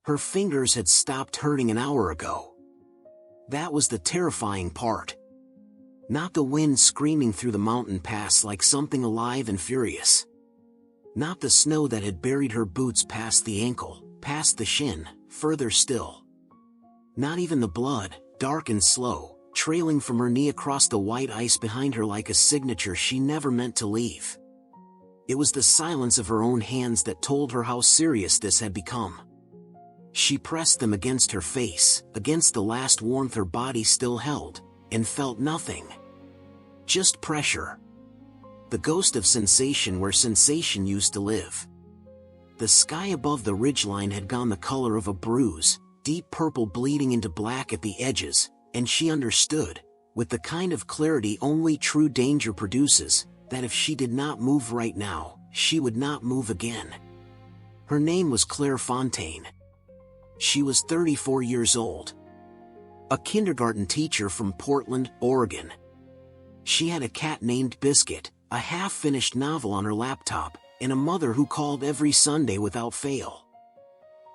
Her fingers had stopped hurting an hour ago. That was the terrifying part. Not the wind screaming through the mountain pass like something alive and furious. Not the snow that had buried her boots past the ankle, past the shin, further still. Not even the blood, dark and slow, trailing from her knee across the white ice behind her like a signature she never meant to leave. It was the silence of her own hands that told her how serious this had become. She pressed them against her face, against the last warmth her body still held, and felt nothing. Just pressure. The ghost of sensation where sensation used to live. The sky above the ridgeline had gone the color of a bruise, deep purple bleeding into black at the edges, and she understood, with the kind of clarity only true danger produces, that if she did not move right now, she would not move again. Her name was Claire Fontaine. She was 34 years old. A kindergarten teacher from Portland, Oregon. She had a cat named Biscuit, a half-finished novel on her laptop, and a mother who called every Sunday without fail.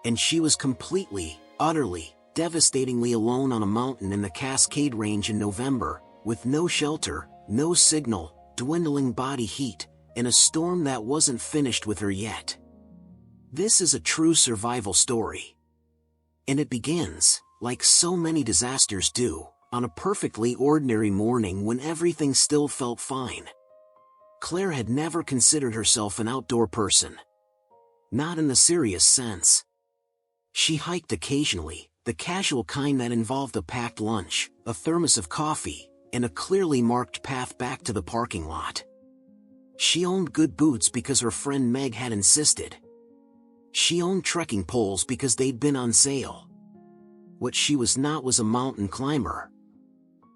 And she was completely, utterly, devastatingly alone on a mountain in the Cascade Range in November, with no shelter, no signal, dwindling body heat, and a storm that wasn't finished with her yet. This is a true survival story. And it begins, like so many disasters do, on a perfectly ordinary morning when everything still felt fine. Claire had never considered herself an outdoor person. Not in the serious sense. She hiked occasionally, the casual kind that involved a packed lunch, a thermos of coffee, and a clearly marked path back to the parking lot. She owned good boots because her friend Meg had insisted. She owned trekking poles because they'd been on sale. What she was not was a mountain climber.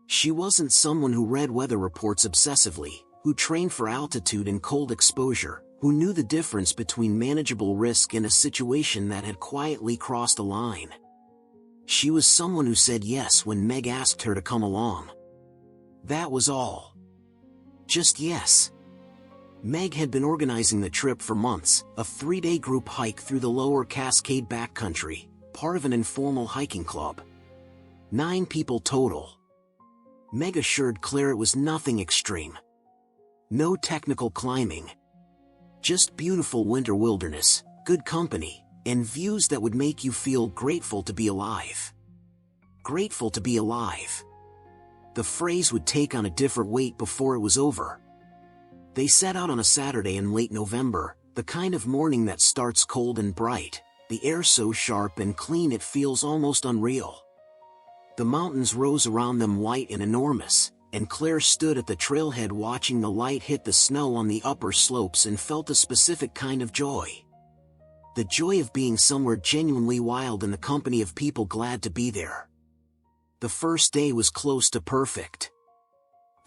She wasn't someone who read weather reports obsessively, who trained for altitude and cold exposure, who knew the difference between manageable risk and a situation that had quietly crossed a line. She was someone who said yes when Meg asked her to come along. That was all. Just yes. Meg had been organizing the trip for months, a 3-day group hike through the lower Cascade backcountry, part of an informal hiking club. 9 people total. Meg assured Claire it was nothing extreme. No technical climbing. Just beautiful winter wilderness, good company, and views that would make you feel grateful to be alive. Grateful to be alive. The phrase would take on a different weight before it was over. They set out on a Saturday in late November, the kind of morning that starts cold and bright, the air so sharp and clean it feels almost unreal. The mountains rose around them white and enormous, and Claire stood at the trailhead watching the light hit the snow on the upper slopes and felt a specific kind of joy. The joy of being somewhere genuinely wild in the company of people glad to be there. The first day was close to perfect.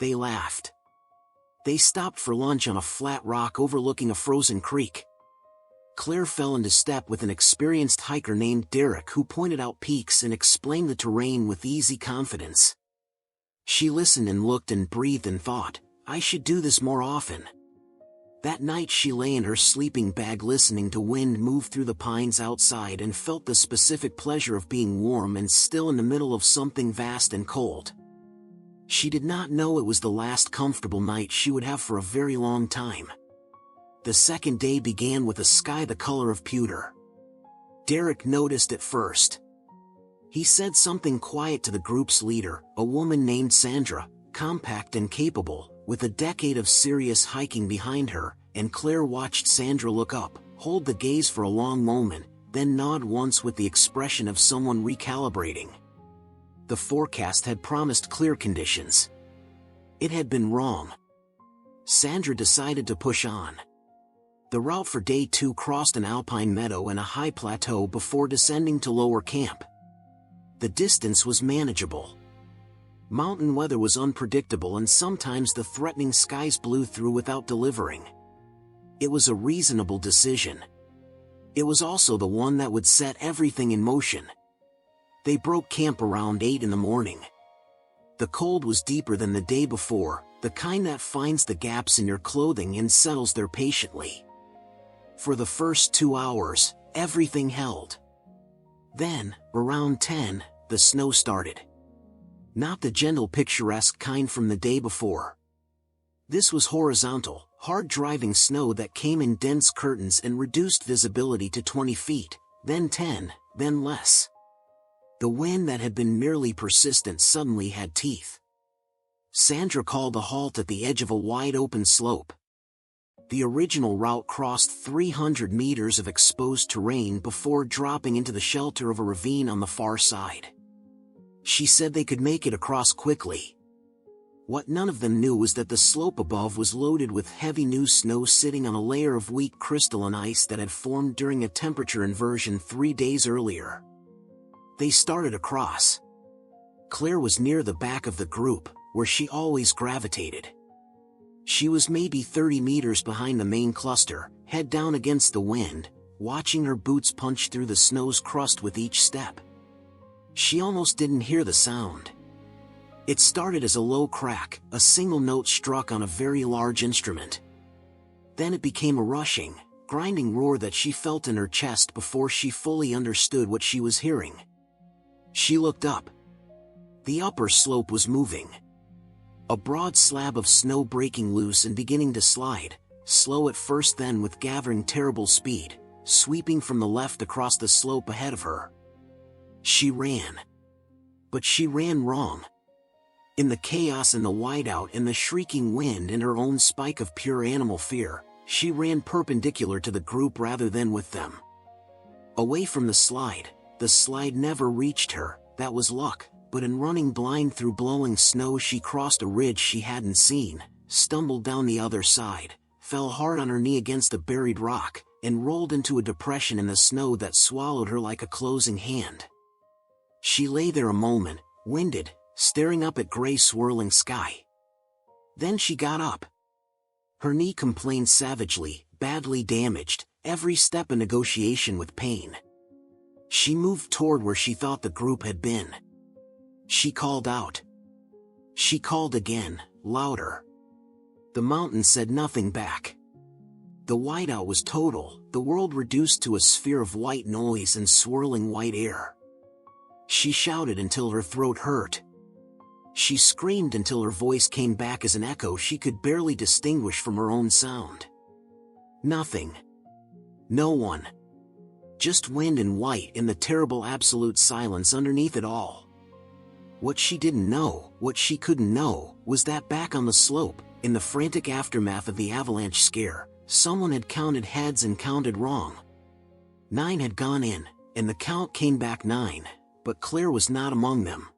They laughed. They stopped for lunch on a flat rock overlooking a frozen creek. Claire fell into step with an experienced hiker named Derek who pointed out peaks and explained the terrain with easy confidence. She listened and looked and breathed and thought, I should do this more often. That night she lay in her sleeping bag listening to wind move through the pines outside and felt the specific pleasure of being warm and still in the middle of something vast and cold. She did not know it was the last comfortable night she would have for a very long time. The second day began with a sky the color of pewter. Derek noticed it first. He said something quiet to the group's leader, a woman named Sandra, compact and capable, with a decade of serious hiking behind her, and Claire watched Sandra look up, hold the gaze for a long moment, then nod once with the expression of someone recalibrating. The forecast had promised clear conditions. It had been wrong. Sandra decided to push on. The route for day 2 crossed an alpine meadow and a high plateau before descending to lower camp. The distance was manageable. Mountain weather was unpredictable and sometimes the threatening skies blew through without delivering. It was a reasonable decision. It was also the one that would set everything in motion. They broke camp around 8 in the morning. The cold was deeper than the day before, the kind that finds the gaps in your clothing and settles there patiently. For the first 2 hours, everything held. Then, around 10, the snow started. Not the gentle picturesque kind from the day before. This was horizontal, hard-driving snow that came in dense curtains and reduced visibility to 20 feet, then 10, then less. The wind that had been merely persistent suddenly had teeth. Sandra called a halt at the edge of a wide-open slope. The original route crossed 300 meters of exposed terrain before dropping into the shelter of a ravine on the far side. She said they could make it across quickly. What none of them knew was that the slope above was loaded with heavy new snow sitting on a layer of weak crystalline ice that had formed during a temperature inversion 3 days earlier. They started across. Claire was near the back of the group, where she always gravitated. She was maybe 30 meters behind the main cluster, head down against the wind, watching her boots punch through the snow's crust with each step. She almost didn't hear the sound. It started as a low crack, a single note struck on a very large instrument. Then it became a rushing, grinding roar that she felt in her chest before she fully understood what she was hearing. She looked up. The upper slope was moving. A broad slab of snow breaking loose and beginning to slide, slow at first, then with gathering terrible speed, sweeping from the left across the slope ahead of her. She ran. But she ran wrong. In the chaos and the whiteout and the shrieking wind and her own spike of pure animal fear, she ran perpendicular to the group rather than with them. Away from the slide never reached her, that was luck. But in running blind through blowing snow, she crossed a ridge she hadn't seen, stumbled down the other side, fell hard on her knee against a buried rock, and rolled into a depression in the snow that swallowed her like a closing hand. She lay there a moment, winded, staring up at gray swirling sky. Then she got up. Her knee complained savagely, badly damaged, every step a negotiation with pain. She moved toward where she thought the group had been. She called out. She called again, louder. The mountain said nothing back. The whiteout was total, the world reduced to a sphere of white noise and swirling white air. She shouted until her throat hurt. She screamed until her voice came back as an echo she could barely distinguish from her own sound. Nothing. No one. Just wind and white and the terrible absolute silence underneath it all. What she didn't know, what she couldn't know, was that back on the slope, in the frantic aftermath of the avalanche scare, someone had counted heads and counted wrong. 9 had gone in, and the count came back 9, but Claire was not among them.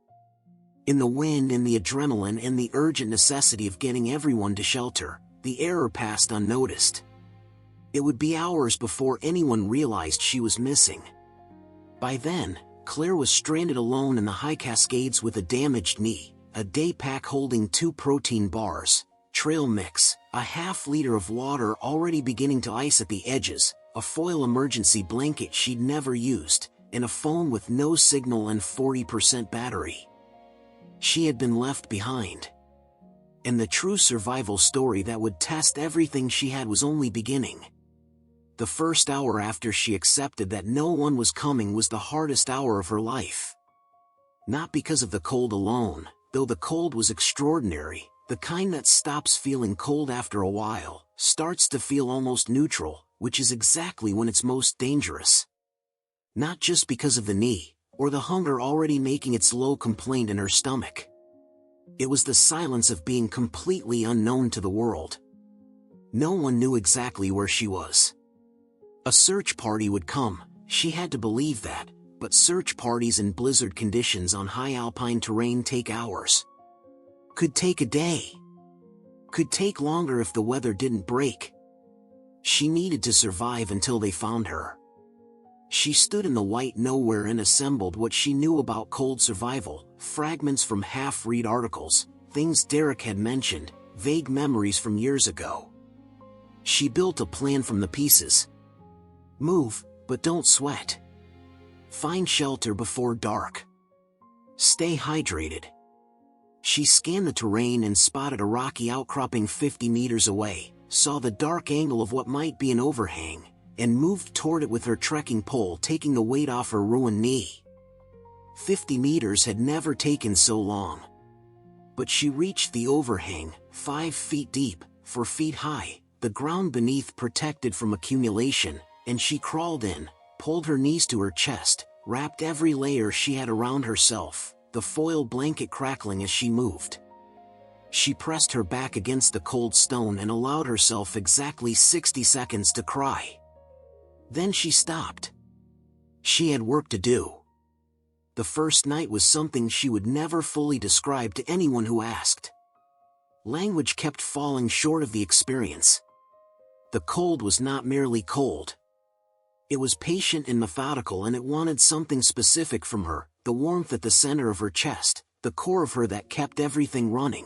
In the wind and the adrenaline and the urgent necessity of getting everyone to shelter, the error passed unnoticed. It would be hours before anyone realized she was missing. By then, Claire was stranded alone in the high Cascades with a damaged knee, a day pack holding 2 protein bars, trail mix, a half-liter of water already beginning to ice at the edges, a foil emergency blanket she'd never used, and a phone with no signal and 40% battery. She had been left behind. And the true survival story that would test everything she had was only beginning. The first hour after she accepted that no one was coming was the hardest hour of her life. Not because of the cold alone, though the cold was extraordinary, the kind that stops feeling cold after a while, starts to feel almost neutral, which is exactly when it's most dangerous. Not just because of the knee, or the hunger already making its low complaint in her stomach. It was the silence of being completely unknown to the world. No one knew exactly where she was. A search party would come, she had to believe that, but search parties in blizzard conditions on high alpine terrain take hours. Could take a day. Could take longer if the weather didn't break. She needed to survive until they found her. She stood in the white nowhere and assembled what she knew about cold survival, fragments from half-read articles, things Derek had mentioned, vague memories from years ago. She built a plan from the pieces. Move, but don't sweat. Find shelter before dark. Stay hydrated. She scanned the terrain and spotted a rocky outcropping 50 meters away, saw the dark angle of what might be an overhang, and moved toward it with her trekking pole taking the weight off her ruined knee. 50 meters had never taken so long. But she reached the overhang, 5 feet deep, 4 feet high, the ground beneath protected from accumulation, and she crawled in, pulled her knees to her chest, wrapped every layer she had around herself, the foil blanket crackling as she moved. She pressed her back against the cold stone and allowed herself exactly 60 seconds to cry. Then she stopped. She had work to do. The first night was something she would never fully describe to anyone who asked. Language kept falling short of the experience. The cold was not merely cold. It was patient and methodical, and it wanted something specific from her, the warmth at the center of her chest, the core of her that kept everything running.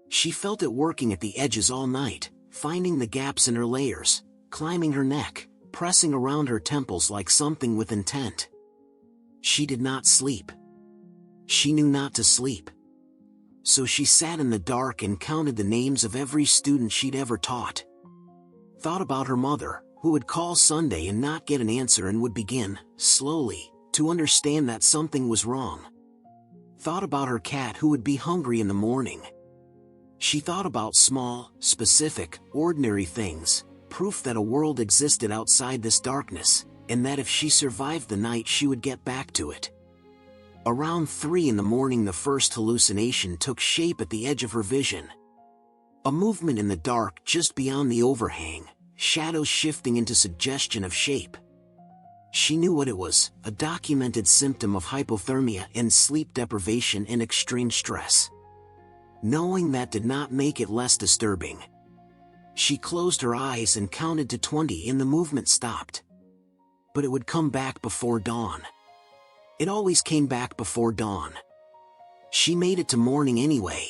She felt it working at the edges all night, finding the gaps in her layers, climbing her neck, pressing around her temples like something with intent. She did not sleep. She knew not to sleep. So she sat in the dark and counted the names of every student she'd ever taught. Thought about her mother, who would call Sunday and not get an answer and would begin, slowly, to understand that something was wrong. Thought about her cat who would be hungry in the morning. She thought about small, specific, ordinary things, proof that a world existed outside this darkness, and that if she survived the night she would get back to it. Around 3 in the morning the first hallucination took shape at the edge of her vision. A movement in the dark just beyond the overhang, shadows shifting into suggestion of shape. She knew what it was, a documented symptom of hypothermia and sleep deprivation and extreme stress. Knowing that did not make it less disturbing. She closed her eyes and counted to 20 and the movement stopped. But it would come back before dawn. It always came back before dawn. She made it to morning anyway.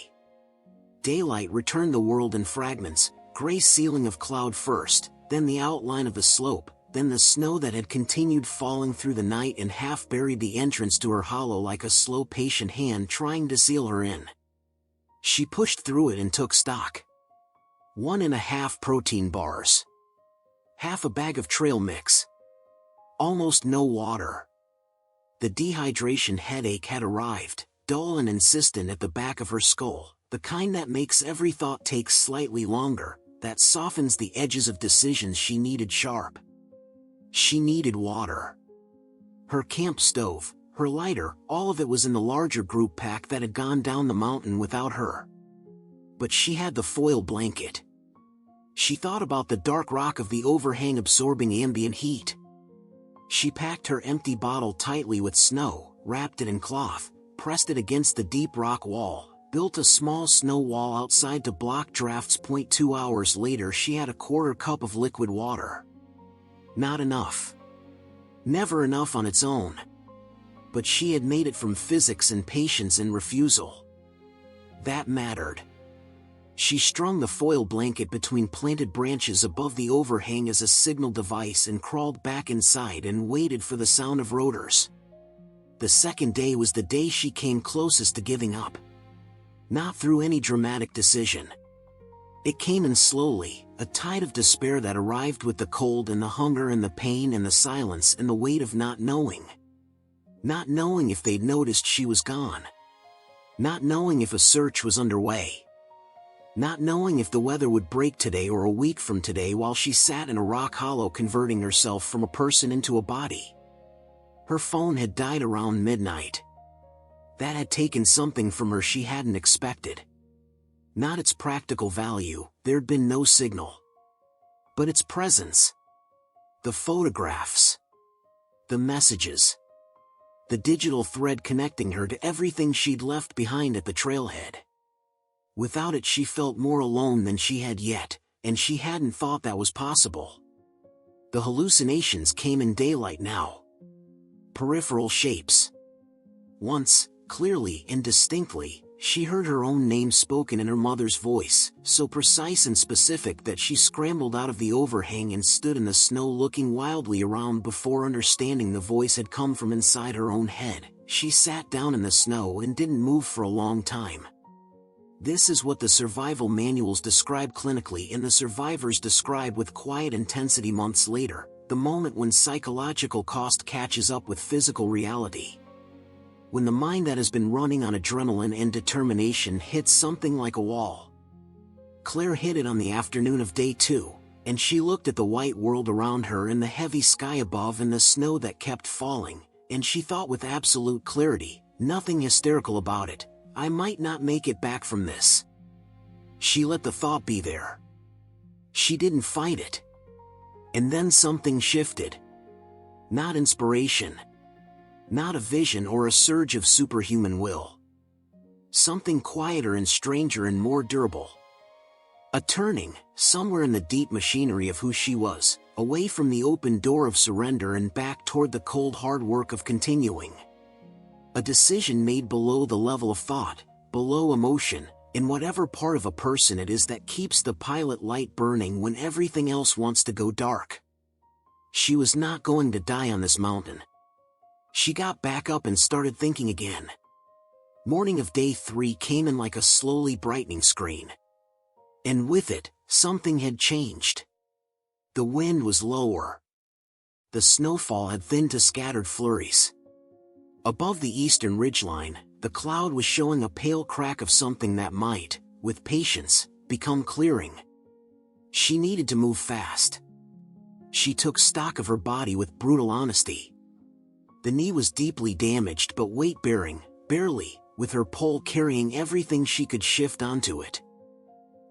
Daylight returned the world in fragments, gray ceiling of cloud first, then the outline of the slope, then the snow that had continued falling through the night and half buried the entrance to her hollow like a slow patient hand trying to seal her in. She pushed through it and took stock. 1.5 protein bars. Half a bag of trail mix. Almost no water. The dehydration headache had arrived, dull and insistent at the back of her skull, the kind that makes every thought take slightly longer, that softens the edges of decisions she needed sharp. She needed water. Her camp stove, her lighter, all of it was in the larger group pack that had gone down the mountain without her. But she had the foil blanket. She thought about the dark rock of the overhang absorbing ambient heat. She packed her empty bottle tightly with snow, wrapped it in cloth, pressed it against the deep rock wall, built a small snow wall outside to block drafts. 2 hours later she had a 1/4 cup of liquid water. Not enough. Never enough on its own. But she had made it from physics and patience and refusal. That mattered. She strung the foil blanket between planted branches above the overhang as a signal device and crawled back inside and waited for the sound of rotors. The second day was the day she came closest to giving up. Not through any dramatic decision. It came in slowly, a tide of despair that arrived with the cold and the hunger and the pain and the silence and the weight of not knowing. Not knowing if they'd noticed she was gone. Not knowing if a search was underway. Not knowing if the weather would break today or a week from today while she sat in a rock hollow converting herself from a person into a body. Her phone had died around midnight. That had taken something from her she hadn't expected. Not its practical value, there'd been no signal. But its presence. The photographs. The messages. The digital thread connecting her to everything she'd left behind at the trailhead. Without it she felt more alone than she had yet, and she hadn't thought that was possible. The hallucinations came in daylight now. Peripheral shapes. Once, clearly and distinctly, she heard her own name spoken in her mother's voice, so precise and specific that she scrambled out of the overhang and stood in the snow looking wildly around before understanding the voice had come from inside her own head. She sat down in the snow and didn't move for a long time. This is what the survival manuals describe clinically and the survivors describe with quiet intensity months later, the moment when psychological cost catches up with physical reality. When the mind that has been running on adrenaline and determination hits something like a wall. Claire hit it on the afternoon of day 2, and she looked at the white world around her and the heavy sky above and the snow that kept falling, and she thought with absolute clarity, nothing hysterical about it, I might not make it back from this. She let the thought be there. She didn't fight it. And then something shifted. Not inspiration. Not a vision or a surge of superhuman will. Something quieter and stranger and more durable. A turning, somewhere in the deep machinery of who she was, away from the open door of surrender and back toward the cold hard work of continuing. A decision made below the level of thought, below emotion, in whatever part of a person it is that keeps the pilot light burning when everything else wants to go dark. She was not going to die on this mountain. She got back up and started thinking again. Morning of day 3 came in like a slowly brightening screen. And with it, something had changed. The wind was lower. The snowfall had thinned to scattered flurries. Above the eastern ridgeline, the cloud was showing a pale crack of something that might, with patience, become clearing. She needed to move fast. She took stock of her body with brutal honesty. The knee was deeply damaged but weight-bearing, barely, with her pole carrying everything she could shift onto it.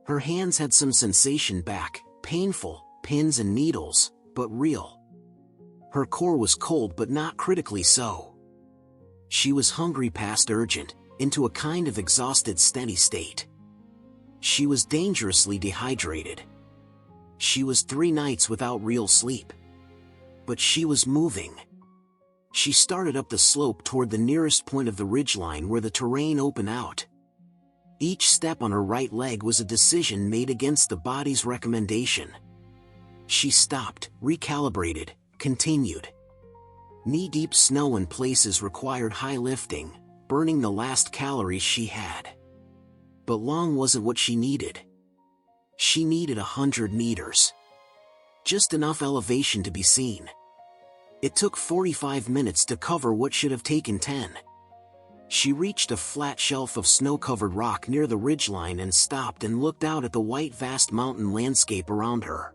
Her hands had some sensation back, painful, pins and needles, but real. Her core was cold but not critically so. She was hungry past urgent, into a kind of exhausted steady state. She was dangerously dehydrated. She was 3 nights without real sleep. But she was moving. She started up the slope toward the nearest point of the ridgeline where the terrain opened out. Each step on her right leg was a decision made against the body's recommendation. She stopped, recalibrated, continued. Knee-deep snow in places required high lifting, burning the last calories she had. But long wasn't what she needed. She needed 100 meters. Just enough elevation to be seen. It took 45 minutes to cover what should have taken 10. She reached a flat shelf of snow-covered rock near the ridgeline and stopped and looked out at the white vast mountain landscape around her.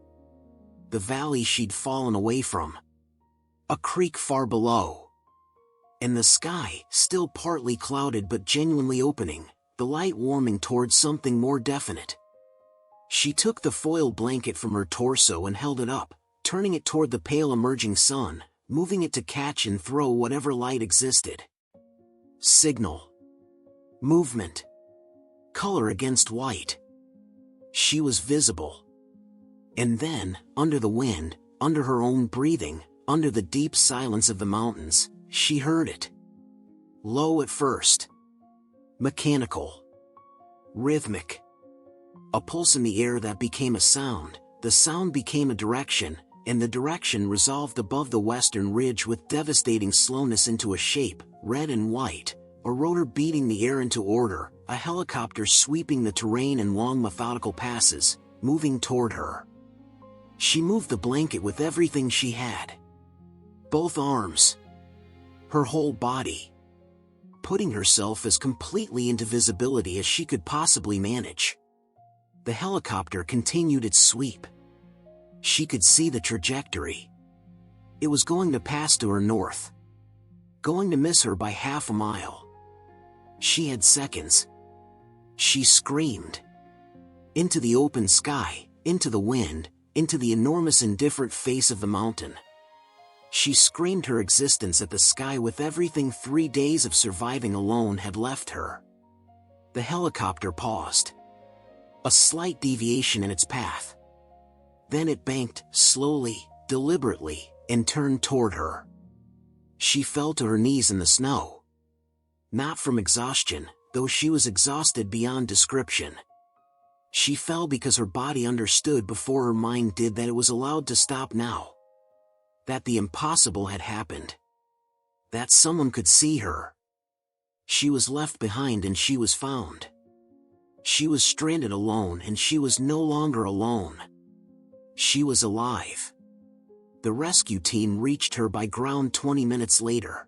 The valley she'd fallen away from. A creek far below. And the sky, still partly clouded but genuinely opening, the light warming towards something more definite. She took the foil blanket from her torso and held it up, turning it toward the pale emerging sun, moving it to catch and throw whatever light existed. Signal. Movement. Color against white. She was visible. And then, under the wind, under her own breathing, under the deep silence of the mountains, she heard it. Low at first. Mechanical. Rhythmic. A pulse in the air that became a sound, the sound became a direction, and the direction resolved above the western ridge with devastating slowness into a shape, red and white, a rotor beating the air into order, a helicopter sweeping the terrain in long methodical passes, moving toward her. She moved the blanket with everything she had. Both arms. Her whole body. Putting herself as completely into visibility as she could possibly manage. The helicopter continued its sweep. She could see the trajectory. It was going to pass to her north. Going to miss her by half a mile. She had seconds. She screamed. Into the open sky, into the wind, into the enormous indifferent face of the mountain. She screamed her existence at the sky with everything 3 days of surviving alone had left her. The helicopter paused. A slight deviation in its path. Then it banked, slowly, deliberately, and turned toward her. She fell to her knees in the snow. Not from exhaustion, though she was exhausted beyond description. She fell because her body understood before her mind did that it was allowed to stop now. That the impossible had happened. That someone could see her. She was left behind and she was found. She was stranded alone, and she was no longer alone. She was alive. The rescue team reached her by ground 20 minutes later.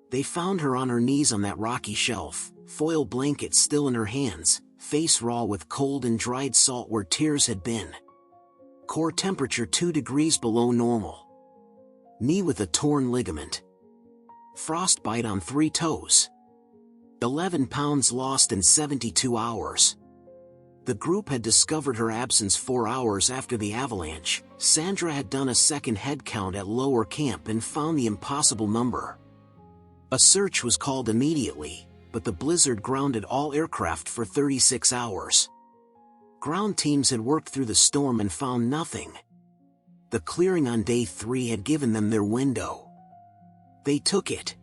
They found her on her knees on that rocky shelf, foil blanket still in her hands, face raw with cold and dried salt where tears had been. Core temperature 2 degrees below normal. Knee with a torn ligament. Frostbite on 3 toes. 11 pounds lost in 72 hours. The group had discovered her absence 4 hours after the avalanche. Sandra had done a second head count at lower camp and found the impossible number. A search was called immediately, but the blizzard grounded all aircraft for 36 hours. Ground teams had worked through the storm and found nothing. The clearing on day 3 had given them their window. They took it.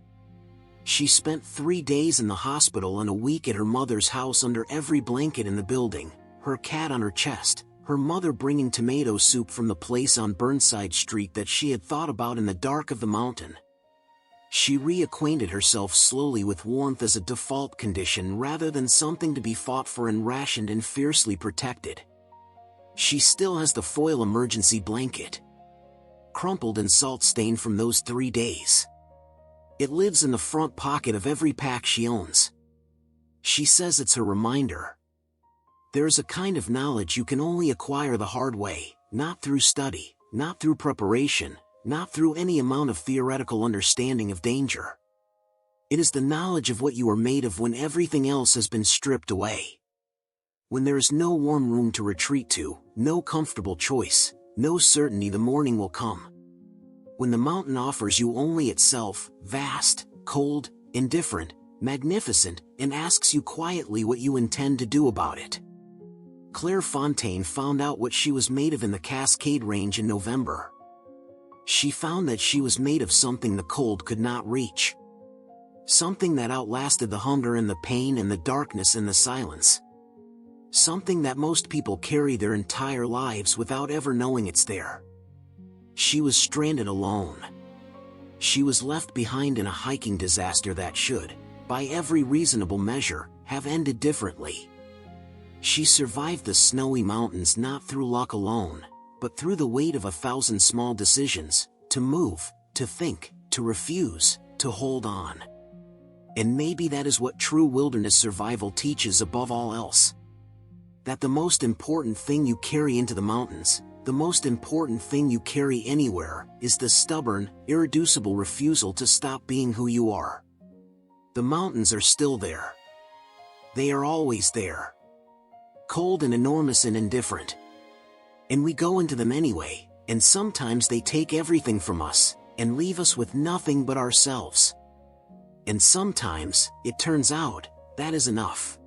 She spent 3 days in the hospital and a week at her mother's house under every blanket in the building, her cat on her chest, her mother bringing tomato soup from the place on Burnside Street that she had thought about in the dark of the mountain. She reacquainted herself slowly with warmth as a default condition rather than something to be fought for and rationed and fiercely protected. She still has the foil emergency blanket, crumpled and salt-stained from those 3 days. It lives in the front pocket of every pack she owns. She says it's her reminder. There's a kind of knowledge you can only acquire the hard way, not through study, not through preparation, not through any amount of theoretical understanding of danger. It is the knowledge of what you are made of when everything else has been stripped away. When there is no warm room to retreat to, no comfortable choice, no certainty the morning will come. When the mountain offers you only itself, vast, cold, indifferent, magnificent, and asks you quietly what you intend to do about it. Claire Fontaine found out what she was made of in the Cascade Range in November. She found that she was made of something the cold could not reach. Something that outlasted the hunger and the pain and the darkness and the silence. Something that most people carry their entire lives without ever knowing it's there. She was stranded alone. She was left behind in a hiking disaster that should, by every reasonable measure, have ended differently. She survived the snowy mountains not through luck alone, but through the weight of 1,000 small decisions, to move, to think, to refuse, to hold on. And maybe that is what true wilderness survival teaches above all else. That the most important thing you carry into the mountains, the most important thing you carry anywhere, is the stubborn, irreducible refusal to stop being who you are. The mountains are still there. They are always there. Cold and enormous and indifferent. And we go into them anyway, and sometimes they take everything from us, and leave us with nothing but ourselves. And sometimes, it turns out, that is enough.